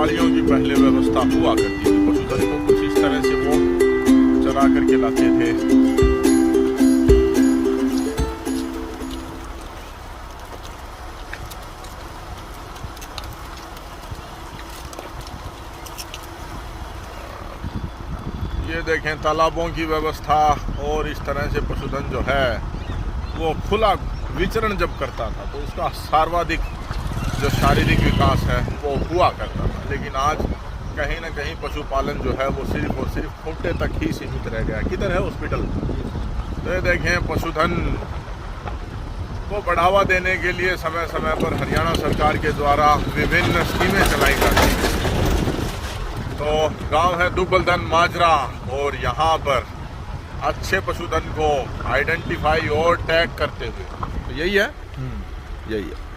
गाड़ियों की पहले व्यवस्था हुआ करती थी। पशुधन को कुछ इस तरह से वो चरा करके लाते थे। ये देखें तालाबों की व्यवस्था, और इस तरह से पशुधन जो है वो खुला विचरण जब करता था तो उसका सर्वाधिक जो शारीरिक विकास है वो हुआ करता था। लेकिन आज कहीं ना कहीं पशुपालन जो है वो सिर्फ और सिर्फ खोटे तक ही सीमित रह गया। किधर है हॉस्पिटल? तो ये देखें, पशुधन को बढ़ावा देने के लिए समय समय पर हरियाणा सरकार के द्वारा विभिन्न स्कीमें चलाई जाती हैं। तो गांव है दुबलधन माजरा, और यहाँ पर अच्छे पशुधन को आइडेंटिफाई और टैग करते हुए, तो यही है, यही है।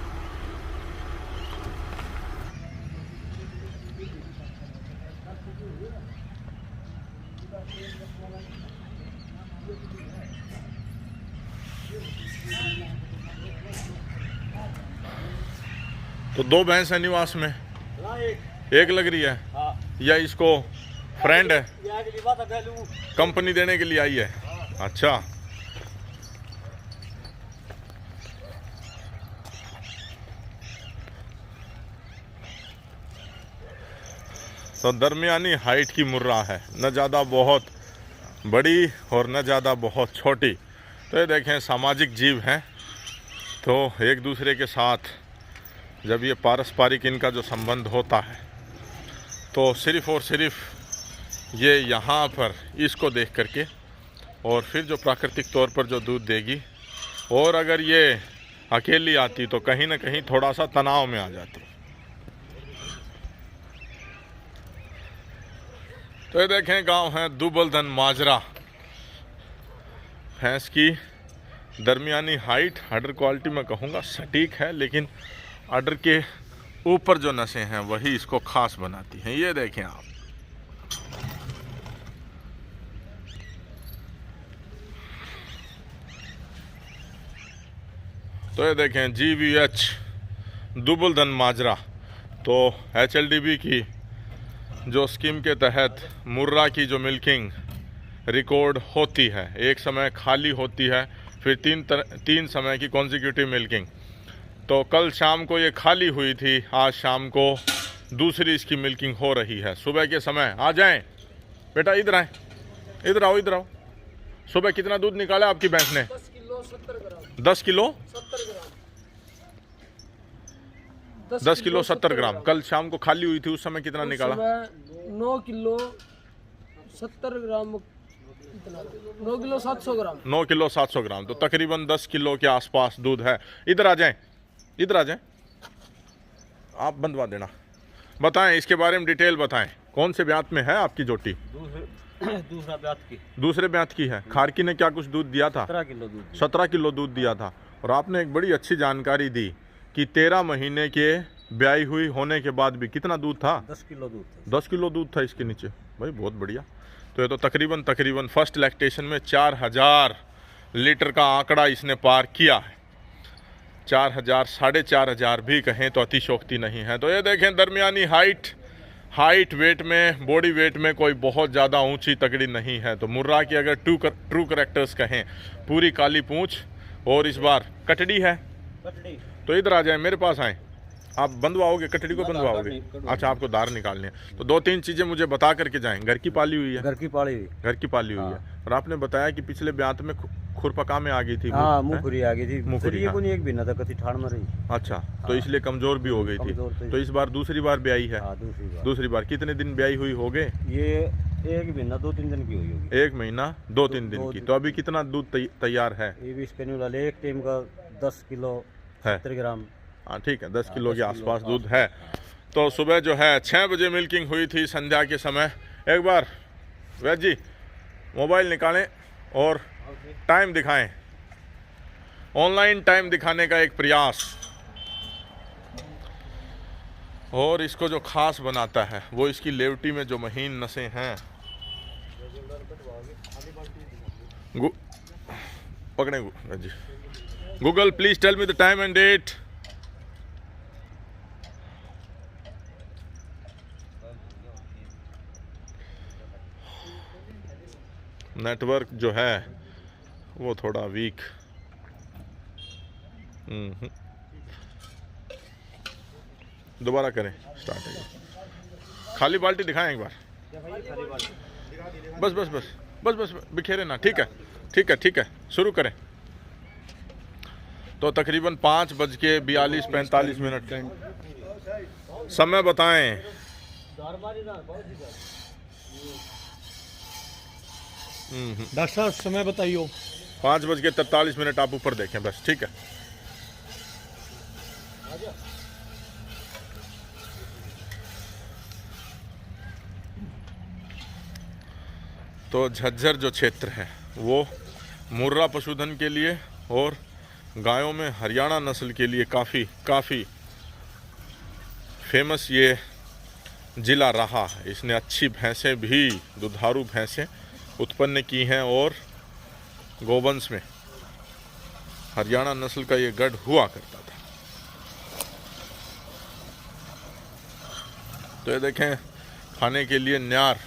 तो दो भैंस है निवास में, एक लग रही है। हाँ। या इसको फ्रेंड है, हाँ। कंपनी देने के लिए आई है। अच्छा, तो दरमियानी हाइट की मुर्रा है, न ज़्यादा बहुत बड़ी और न ज़्यादा बहुत छोटी। तो ये देखें, सामाजिक जीव हैं, तो एक दूसरे के साथ जब ये पारस्परिक इनका जो संबंध होता है तो सिर्फ़ और सिर्फ ये यहाँ पर इसको देख करके, और फिर जो प्राकृतिक तौर पर जो दूध देगी, और अगर ये अकेली आती तो कहीं ना कहीं थोड़ा सा तनाव में आ जाती। तो ये देखें, गांव है दुबलधन माजरा। भैंस की दरमियानी हाइट, अडर क्वालिटी मैं कहूँगा सटीक है, लेकिन अडर के ऊपर जो नसें हैं वही इसको खास बनाती हैं। ये देखें आप, तो ये देखें GVH दुबलधन माजरा। तो HLDB की जो स्कीम के तहत मुर्रा की जो मिल्किंग रिकॉर्ड होती है, एक समय खाली होती है, फिर तीन समय की कॉन्जिक्यूटिव मिल्किंग। तो कल शाम को ये खाली हुई थी, आज शाम को दूसरी इसकी मिल्किंग हो रही है। सुबह के समय आ जाएं बेटा, इधर आए, इधर आओ, इधर आओ। सुबह कितना दूध निकाला आपकी भैंस ने? 10 किलो 70 ग्राम। 10 किलो 70 ग्राम। 10 किलो 70 ग्राम। कल शाम को खाली हुई थी, उस समय कितना निकाला? 9 किलो 70 ग्राम, 9 किलो 700 ग्राम। 9 किलो 700 ग्राम, तो तकरीबन 10 किलो के आसपास दूध है। इधर आ जाएं, इधर आ जाएं, आप बंधवा देना। बताएं इसके बारे में डिटेल बताएं, कौन से ब्यात में है आपकी जोटी? दूसरा ब्यात की। दूसरे ब्यात की है। खारकी ने क्या कुछ दूध दिया था? 17 किलो दूध। 17 किलो दूध दिया था। और आपने एक बड़ी अच्छी जानकारी दी कि 13 महीने के ब्याई हुई होने के बाद भी कितना दूध था? 10 किलो दूध। 10 किलो दूध था इसके नीचे। भाई बहुत बढ़िया। तो ये तो तकरीबन फर्स्ट लैक्टेशन में 4000 लीटर का आंकड़ा इसने पार किया है। 4000, 4500 भी कहें तो अतिशोक्ति नहीं है। तो ये देखें, दरमियानी हाइट वेट में, बॉडी वेट में कोई बहुत ज़्यादा ऊंची तगड़ी नहीं है। तो मुर्रा की अगर ट्रू करेक्टर्स कहें, पूरी काली पूंछ, और इस बार कटड़ी है। तो इधर आ जाए, मेरे पास आए। आप बंधवाओगे, कटड़ी को बंधवाओगे? अच्छा, आपको दार निकालने हैं। तो 2-3 चीज़ें मुझे बता करके जाएं। घर की पाली हुई है? घर की पाली हुई है। और आपने बताया कि पिछले ब्यात में खुरपका में आ गई थी। हाँ, मुखरी आ गई थी। मुखरी, हाँ। एक भी ना था, कति ठाड़ में रही। अच्छा, तो इसलिए कमजोर भी हो गई थी। तो इस बार दूसरी बार ब्याई है। दूसरी बार कितने दिन ब्याई हुई हो गए? ये 1 महीना 2-3 दिन की हुई होगी। 1 महीना 2-3 दिन की। तो अभी कितना दूध तैयार है? ये भी इसके वाले एक टाइम का 10 किलो है 70 ग्राम। हाँ ठीक है, 10 किलो के आसपास दूध है। तो सुबह जो है 6 बजे मिल्किंग हुई थी, संध्या के समय। एक बार वैद जी मोबाइल निकालें और टाइम दिखाएं, ऑनलाइन टाइम दिखाने का एक प्रयास। और इसको जो खास बनाता है वो इसकी लेवटी में जो महीन नसें हैं। पकड़े जी। Google please tell me the time and date. Network जो है वो थोड़ा वीक। दोबारा करें, स्टार्ट है। खाली बाल्टी दिखाएं एक बार। बस बस बस बस बस बिखेरे ना। ठीक है ठीक है ठीक है, शुरू करें। तो तकरीबन 5:42-45 समय बताएं। डॉक्टर साहब समय बताइए। 5:43 आप ऊपर देखें बस। ठीक है। तो झज्जर जो क्षेत्र है वो मुर्रा पशुधन के लिए और गायों में हरियाणा नस्ल के लिए काफ़ी फेमस ये ज़िला रहा है। इसने अच्छी भैंसें भी, दुधारू भैंसें उत्पन्न की हैं और गोवंश में हरियाणा नस्ल का ये गढ़ हुआ करता था। तो ये देखें, खाने के लिए न्यार।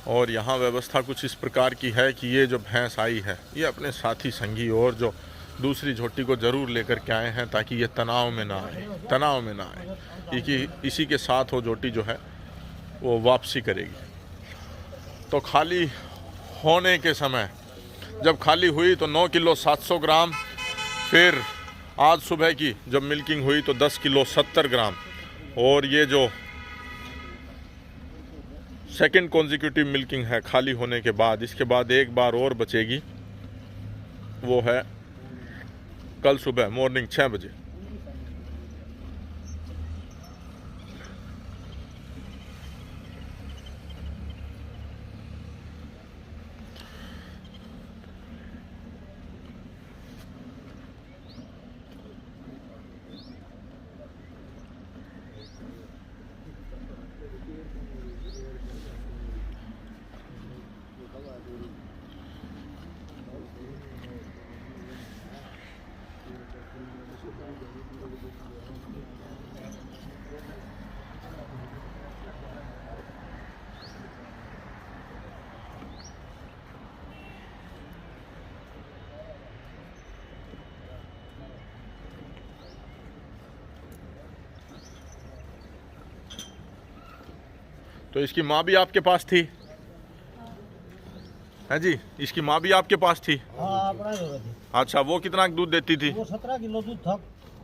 और यहाँ व्यवस्था कुछ इस प्रकार की है कि ये जो भैंस आई है ये अपने साथी संगी और जो दूसरी झोटी को ज़रूर लेकर के आए हैं ताकि ये तनाव में ना आए, क्योंकि इसी के साथ वो झोटी जो है वो वापसी करेगी। तो खाली होने के समय जब खाली हुई तो 9 किलो 700 ग्राम, फिर आज सुबह की जब मिल्किंग हुई तो 10 किलो 70 ग्राम, और ये जो सेकंड कॉन्जिक्यूटिव मिल्किंग है खाली होने के बाद, इसके बाद एक बार और बचेगी, वो है कल सुबह मॉर्निंग 6 बजे। तो इसकी माँ भी आपके पास थी? है जी, इसकी माँ भी आपके पास थी? हाँ, अपना ही थी। अच्छा, वो कितना दूध देती थी? वो 17 किलो दूध था।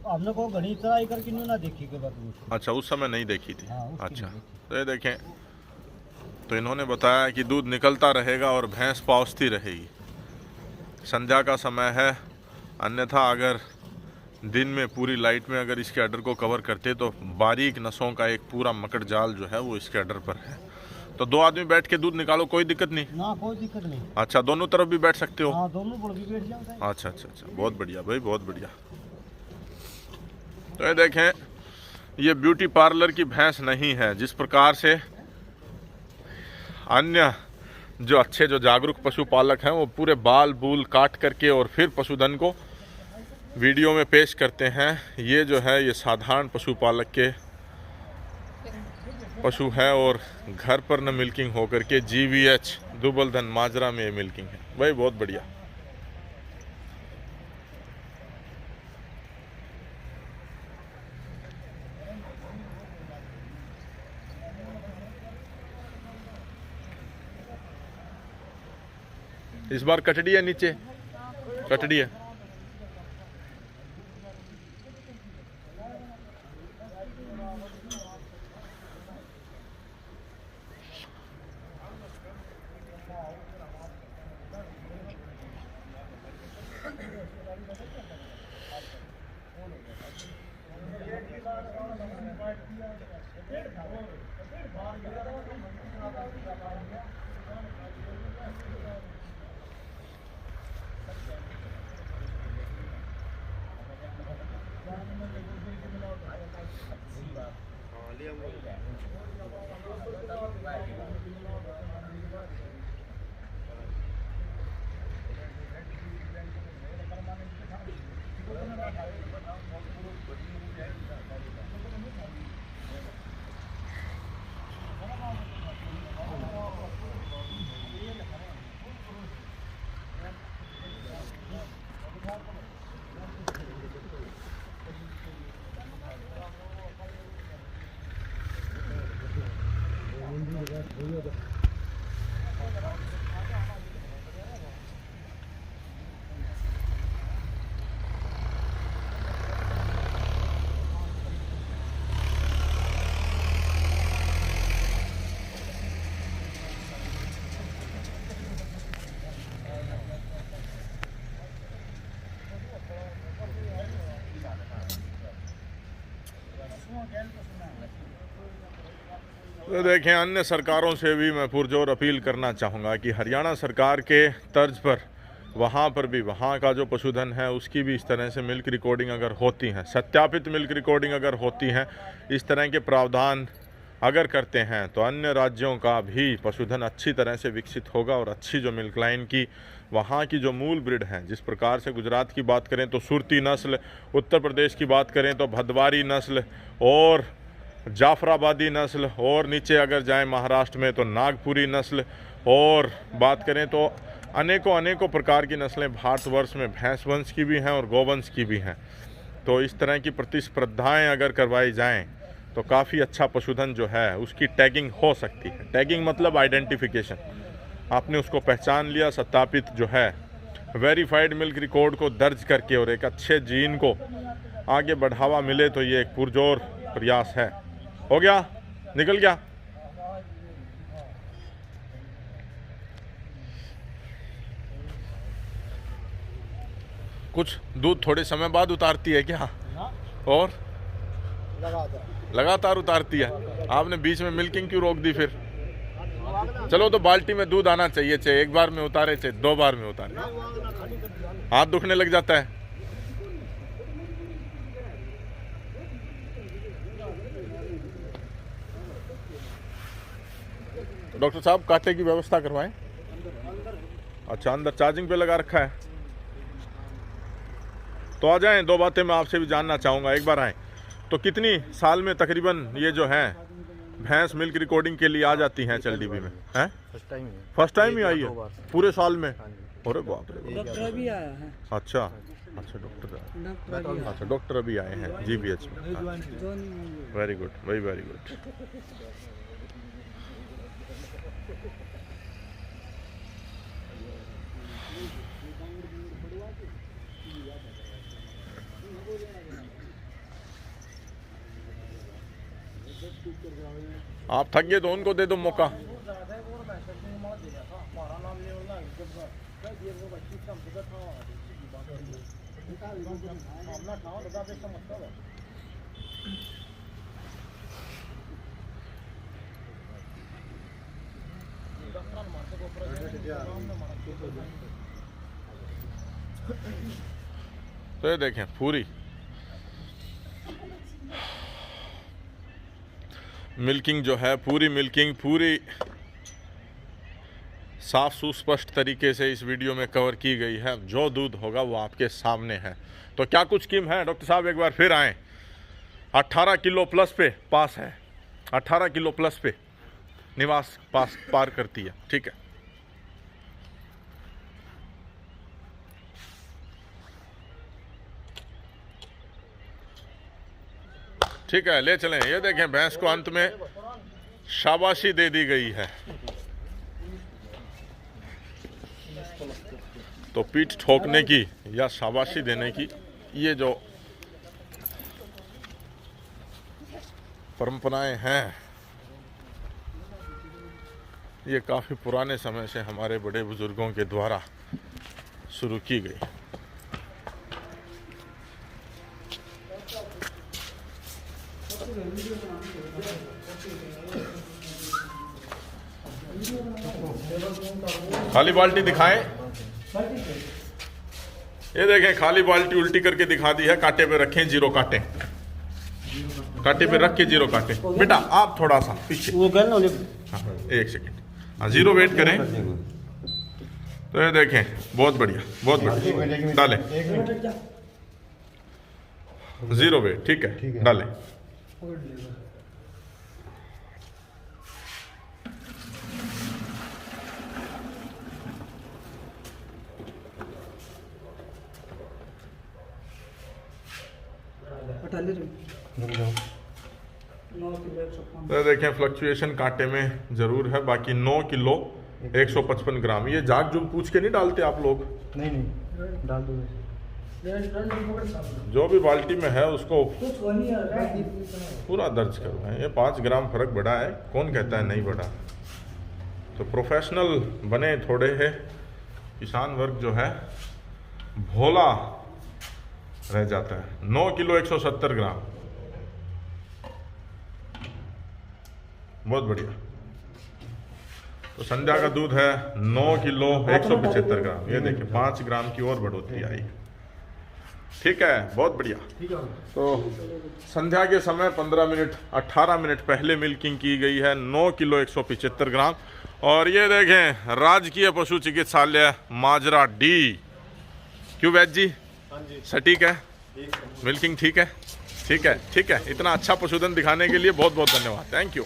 हमने को घड़ी चढ़ाई करके ना देखी के बाद। अच्छा, उस समय नहीं देखी थी। हाँ, अच्छा, तो ये देखें, तो इन्होंने बताया कि दूध निकलता रहेगा और भैंस पौंसती रहेगी। संध्या का समय है, अन्यथा अगर दिन में पूरी लाइट में अगर इसके अडर को कवर करते तो बारीक नसों का एक पूरा मकड़ जाल जो है वो इसके अडर पर है। तो 2 आदमी बैठ के दूध निकालो, कोई दिक्कत नहीं ना? कोई दिक्कत नहीं। अच्छा, दोनों तरफ भी बैठ सकते हो? हाँ, दोनों पर भी बैठ जाओ। अच्छा अच्छा अच्छा, बहुत बढ़िया भाई, बहुत बढ़िया। तो ये देखें, ये ब्यूटी पार्लर की भैंस नहीं है। जिस प्रकार से अन्य जो अच्छे जो जागरूक पशुपालक हैं वो पूरे बाल बूल काट करके और फिर पशुधन को वीडियो में पेश करते हैं, ये जो है ये साधारण पशुपालक के पशु है और घर पर न मिल्किंग होकर के GVH दुबलधन माजरा में ये मिल्किंग है भाई, बहुत बढ़िया। इस बार कटड़ी है, नीचे कटड़ी है। तो देखें, अन्य सरकारों से भी मैं पुरजोर अपील करना चाहूँगा कि हरियाणा सरकार के तर्ज पर वहाँ पर भी वहाँ का जो पशुधन है उसकी भी इस तरह से मिल्क रिकॉर्डिंग अगर होती हैं, सत्यापित मिल्क रिकॉर्डिंग अगर होती हैं, इस तरह के प्रावधान अगर करते हैं तो अन्य राज्यों का भी पशुधन अच्छी तरह से विकसित होगा और अच्छी जो मिल्क लाइन की वहाँ की जो मूल ब्रीड हैं, जिस प्रकार से गुजरात की बात करें तो सुरती नस्ल, उत्तर प्रदेश की बात करें तो भदवारी नस्ल और जाफराबादी नस्ल, और नीचे अगर जाएं महाराष्ट्र में तो नागपुरी नस्ल, और बात करें तो अनेकों प्रकार की नस्लें भारतवर्ष में भैंस वंश की भी हैं और गोवंश की भी हैं। तो इस तरह की प्रतिस्पर्धाएं अगर करवाई जाएं तो काफ़ी अच्छा पशुधन जो है उसकी टैगिंग हो सकती है। टैगिंग मतलब आइडेंटिफिकेशन, आपने उसको पहचान लिया, सत्यापित जो है वेरीफाइड मिल्क रिकॉर्ड को दर्ज करके और एक अच्छे जीन को आगे बढ़ावा मिले, तो ये एक पुरजोर प्रयास है। हो गया, निकल गया। कुछ दूध थोड़े समय बाद उतारती है क्या? और लगातार उतारती है। आपने बीच में मिल्किंग क्यों रोक दी फिर? चलो, तो बाल्टी में दूध आना चाहिए, चाहे एक बार में उतारे चाहे 2 बार में उतारे। हाथ दुखने लग जाता है। डॉक्टर साहब, कांटे की व्यवस्था करवाएं। अच्छा, अंदर चार्जिंग पे लगा रखा है, तो आ जाएं। 2 बातें मैं आपसे भी जानना चाहूँगा, एक बार आएँ। तो कितनी साल में तकरीबन ये जो हैं भैंस मिल्क रिकॉर्डिंग के लिए आ जाती हैं चलडीबी में? हैं फर्स्ट टाइम ही आई है पूरे साल में? अरे बाप रे। डॉक्टर अभी आया है। अच्छा, डॉक्टर अभी आए हैं GBH में। Very good, very good. आप थक गए तो उनको दे दो मौका। तो ये देखें, पूरी मिल्किंग जो है, पूरी मिल्किंग पूरी साफ सुस्पष्ट तरीके से इस वीडियो में कवर की गई है। जो दूध होगा वो आपके सामने है। तो क्या कुछ स्कीम है? डॉक्टर साहब एक बार फिर आएँ। 18 किलो प्लस पे पास है, 18 किलो प्लस पे निवास पास पार करती है। ठीक है, ठीक है, ले चलें। ये देखें, भैंस को अंत में शाबाशी दे दी गई है। तो पीठ ठोकने की या शाबाशी देने की ये जो परंपराएं हैं, ये काफ़ी पुराने समय से हमारे बड़े बुजुर्गों के द्वारा शुरू की गई। खाली बाल्टी दिखाएं। ये देखें, खाली बाल्टी उल्टी करके दिखा दी है। कांटे पे रखें, 0 कांटे, कांटे पे रख के 0 कांटे। बेटा आप थोड़ा सा पीछे, वो गल ना, हाँ, 1 सेकेंड। हाँ, 0 वेट करें। तो ये देखें, बहुत बढ़िया, बहुत बढ़िया। डालें 0 वेट, ठीक है, डालें। तो देखें फ्लक्चुएशन कांटे में जरूर है, बाकी 9 किलो 155 ग्राम। ये जाग जुग पूछ के नहीं डालते आप लोग? नहीं डाल दो। जो भी बाल्टी में है उसको पूरा दर्ज करो। ये 5 ग्राम फर्क बढ़ा है, कौन कहता है नहीं बढ़ा। तो प्रोफेशनल बने थोड़े है, किसान वर्ग जो है भोला रह जाता है। 9 किलो 170 ग्राम, बहुत बढ़िया। तो संध्या का दूध है 9 किलो 175 ग्राम। ये देखिए 5 ग्राम की और बढ़ोतरी आई। ठीक है, बहुत बढ़िया। तो संध्या के समय 15 मिनट 18 मिनट पहले मिल्किंग की गई है 9 किलो 175 ग्राम। और ये देखें राजकीय पशु चिकित्सालय माजरा डी। क्यों वैद जी, सटीक है? मिल्किंग ठीक है? ठीक है, ठीक है। इतना अच्छा पशुधन दिखाने के लिए बहुत बहुत धन्यवाद। Thank you.